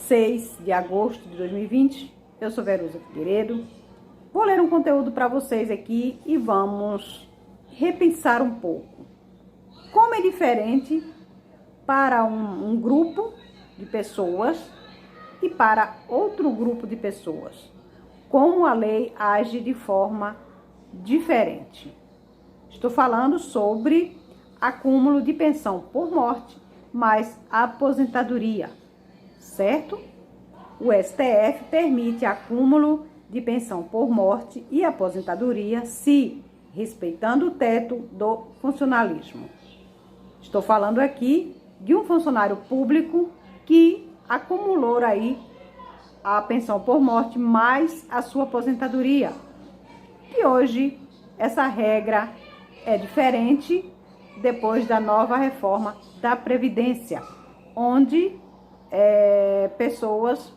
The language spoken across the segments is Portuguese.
6 de agosto de 2020. Eu sou Verusa Figueiredo. Vou ler um conteúdo para vocês aqui e vamos repensar um pouco. Como é diferente para um grupo de pessoas e para outro grupo de pessoas. Como a lei age de forma diferente. Estou falando sobre acúmulo de pensão por morte, mais aposentadoria, certo? O STF permite acúmulo de pensão por morte e aposentadoria se respeitando o teto do funcionalismo. Estou falando aqui de um funcionário público que acumulou aí a pensão por morte mais a sua aposentadoria. E hoje essa regra é diferente depois da nova reforma da Previdência, onde pessoas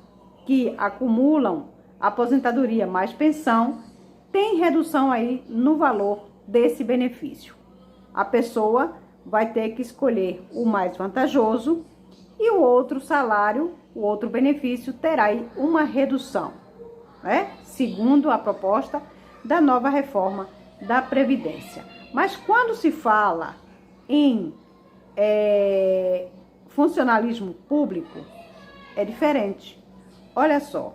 que acumulam aposentadoria mais pensão têm redução aí no valor desse benefício. A pessoa vai ter que escolher o mais vantajoso e o outro salário, o outro benefício terá aí uma redução, né? Segundo a proposta da nova reforma da Previdência. Mas quando se fala em funcionalismo público, é diferente. Olha só,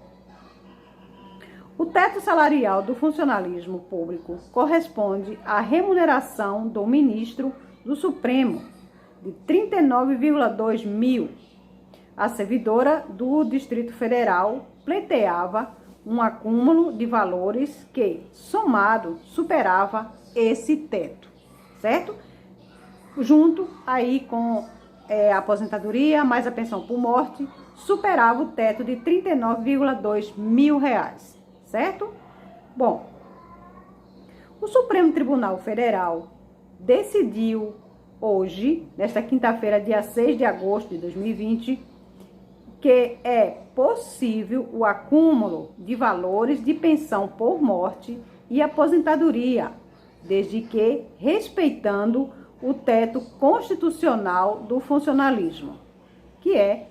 o teto salarial do funcionalismo público corresponde à remuneração do ministro do Supremo, de 39,2 mil. A servidora do Distrito Federal pleiteava um acúmulo de valores que, somado, superava esse teto, certo? Junto aí com a aposentadoria, mais a pensão por morte, superava o teto de 39,2 mil reais, certo? Bom, o Supremo Tribunal Federal decidiu hoje, nesta quinta-feira, dia 6 de agosto de 2020, que é possível o acúmulo de valores de pensão por morte e aposentadoria, desde que respeitando o teto constitucional do funcionalismo, que é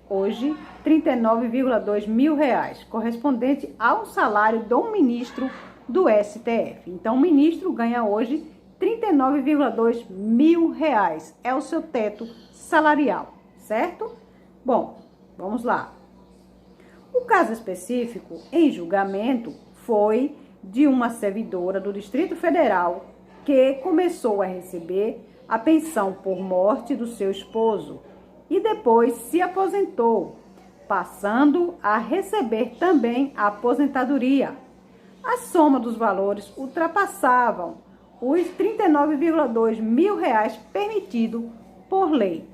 hoje 39,2 mil reais, correspondente ao salário do ministro do STF. Então, o ministro ganha hoje 39,2 mil reais, é o seu teto salarial, certo? Bom, vamos lá. O caso específico em julgamento foi de uma servidora do Distrito Federal que começou a receber a pensão por morte do seu esposo e depois se aposentou, passando a receber também a aposentadoria. A soma dos valores ultrapassavam os 39,2 mil reais permitido por lei.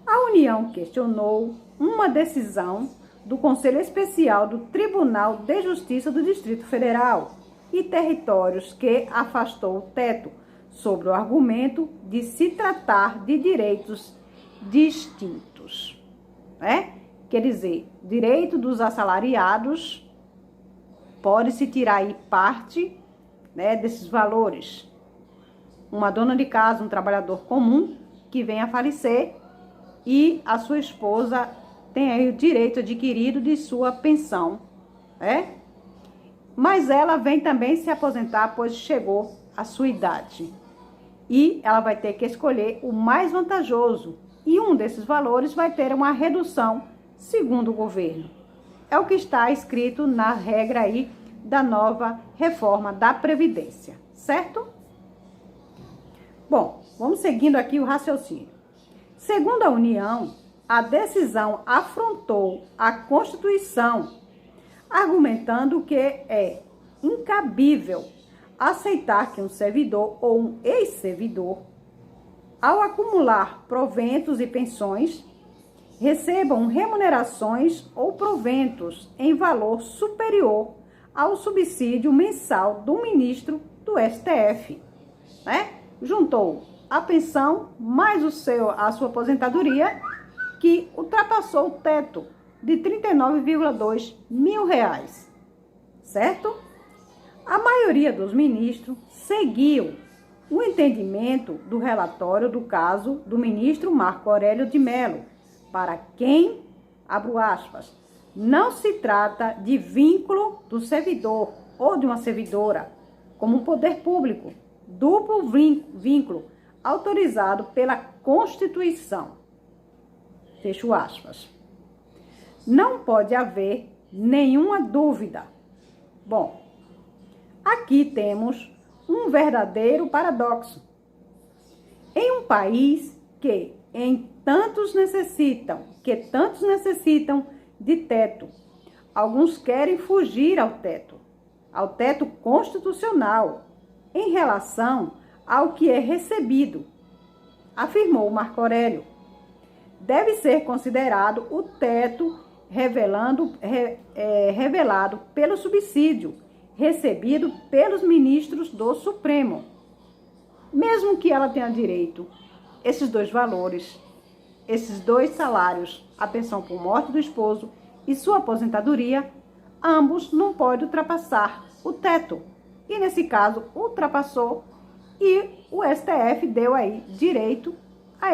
A União questionou uma decisão do Conselho Especial do Tribunal de Justiça do Distrito Federal e Territórios que afastou o teto, sobre o argumento de se tratar de direitos distintos, né? Quer dizer, direito dos assalariados pode-se tirar aí parte, né, desses valores. Uma dona de casa, um trabalhador comum que vem a falecer e a sua esposa tem aí o direito adquirido de sua pensão, né? Mas ela vem também se aposentar, pois chegou a sua idade. E ela vai ter que escolher o mais vantajoso. E um desses valores vai ter uma redução, segundo o governo. É o que está escrito na regra aí da nova reforma da Previdência, certo? Bom, vamos seguindo aqui o raciocínio. Segundo a União, a decisão afrontou a Constituição, argumentando que é incabível aceitar que um servidor ou um ex-servidor, ao acumular proventos e pensões, recebam remunerações ou proventos em valor superior ao subsídio mensal do ministro do STF, né? Juntou a pensão mais a sua aposentadoria, que ultrapassou o teto de 39,2 mil reais, certo? A maioria dos ministros seguiu o entendimento do relatório do caso do ministro Marco Aurélio de Mello, para quem abro aspas, não se trata de vínculo do servidor ou de uma servidora, como um poder público, duplo vínculo autorizado pela Constituição. Fecho aspas. Não pode haver nenhuma dúvida. Bom, aqui temos um verdadeiro paradoxo. Em um país que tantos necessitam de teto, alguns querem fugir ao teto constitucional, em relação ao que é recebido, afirmou Marco Aurélio. Deve ser considerado o teto revelado pelo subsídio recebido pelos ministros do Supremo. Mesmo que ela tenha direito esses dois valores, esses dois salários, a pensão por morte do esposo e sua aposentadoria, ambos não podem ultrapassar o teto. E nesse caso, ultrapassou e o STF deu aí direito a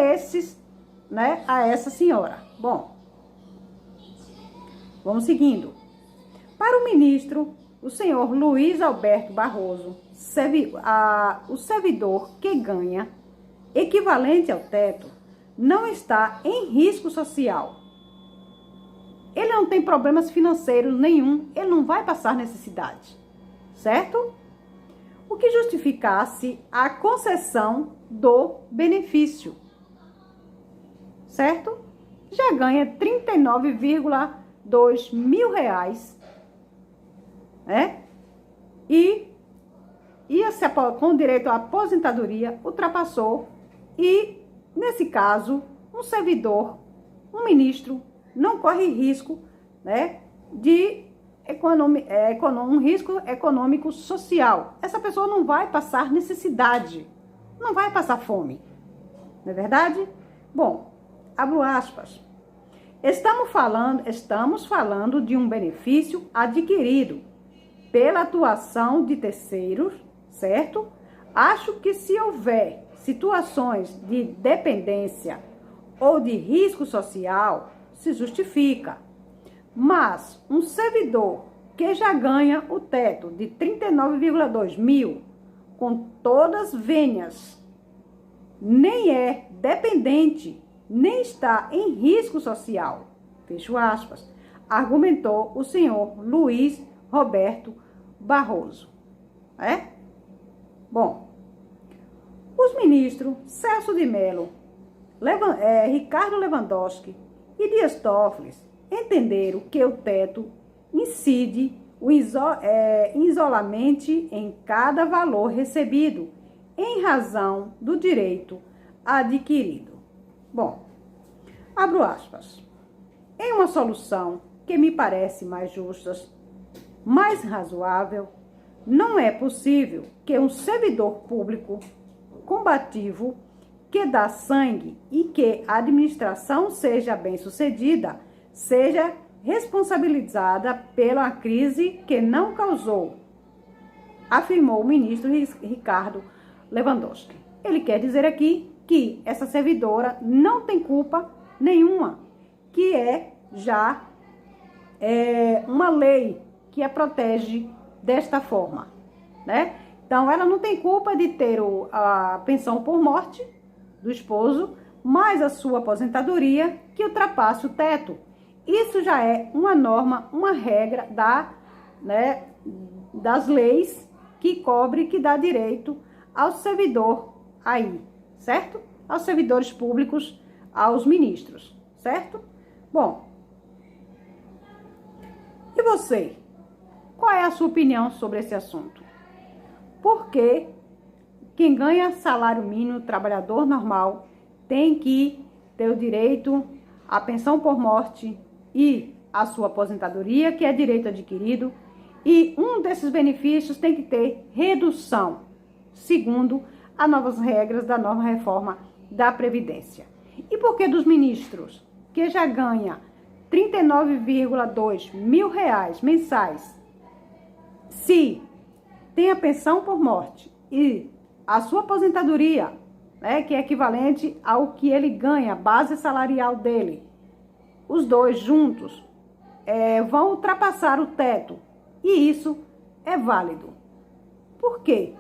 a essa senhora. Bom, vamos seguindo. Para o ministro, o senhor Luiz Alberto Barroso, o servidor que ganha equivalente ao teto não está em risco social. Ele não tem problemas financeiros nenhum, ele não vai passar necessidade, certo? O que justificasse a concessão do benefício, certo? Já ganha 39,2 mil reais, né? E com direito à aposentadoria, ultrapassou. E, nesse caso, um servidor, um ministro, não corre risco, né, de um risco econômico social. Essa pessoa não vai passar necessidade, não vai passar fome. Não é verdade? Bom, abro aspas. Estamos falando de um benefício adquirido pela atuação de terceiros, certo? Acho que se houver situações de dependência ou de risco social, se justifica. Mas um servidor que já ganha o teto de 39,2 mil, com todas as venhas, nem é dependente, nem está em risco social, fecho aspas, argumentou o senhor Luiz Roberto Barroso. Bom, os ministros Celso de Mello, Ricardo Lewandowski e Dias Toffoli entenderam que o teto incide isoladamente em cada valor recebido, em razão do direito adquirido. Bom, abro aspas. Em uma solução que me parece mais justa, mais razoável, não é possível que um servidor público combativo que dá sangue e que a administração seja bem-sucedida seja responsabilizada pela crise que não causou, afirmou o ministro Ricardo Lewandowski. Ele quer dizer aqui que essa servidora não tem culpa nenhuma, que uma lei que a protege desta forma, né? Então, ela não tem culpa de ter a pensão por morte do esposo, mais a sua aposentadoria, que ultrapasse o teto. Isso já é uma norma, uma regra das leis que cobre, que dá direito ao servidor aí, certo? Aos servidores públicos, aos ministros, certo? Bom, e você? Qual é a sua opinião sobre esse assunto? Porque quem ganha salário mínimo, trabalhador normal, tem que ter o direito à pensão por morte e à sua aposentadoria, que é direito adquirido, e um desses benefícios tem que ter redução, segundo as novas regras da nova reforma da Previdência. E por que dos ministros, que já ganha 39,2 mil reais mensais, se tem a pensão por morte e a sua aposentadoria, que é equivalente ao que ele ganha, a base salarial dele, os dois juntos vão ultrapassar o teto. E isso é válido. Por quê?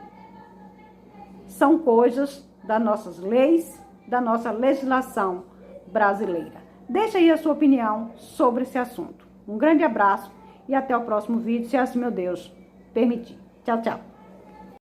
São coisas das nossas leis, da nossa legislação brasileira. Deixa aí a sua opinião sobre esse assunto. Um grande abraço e até o próximo vídeo, se assim meu Deus permitir. Tchau, tchau.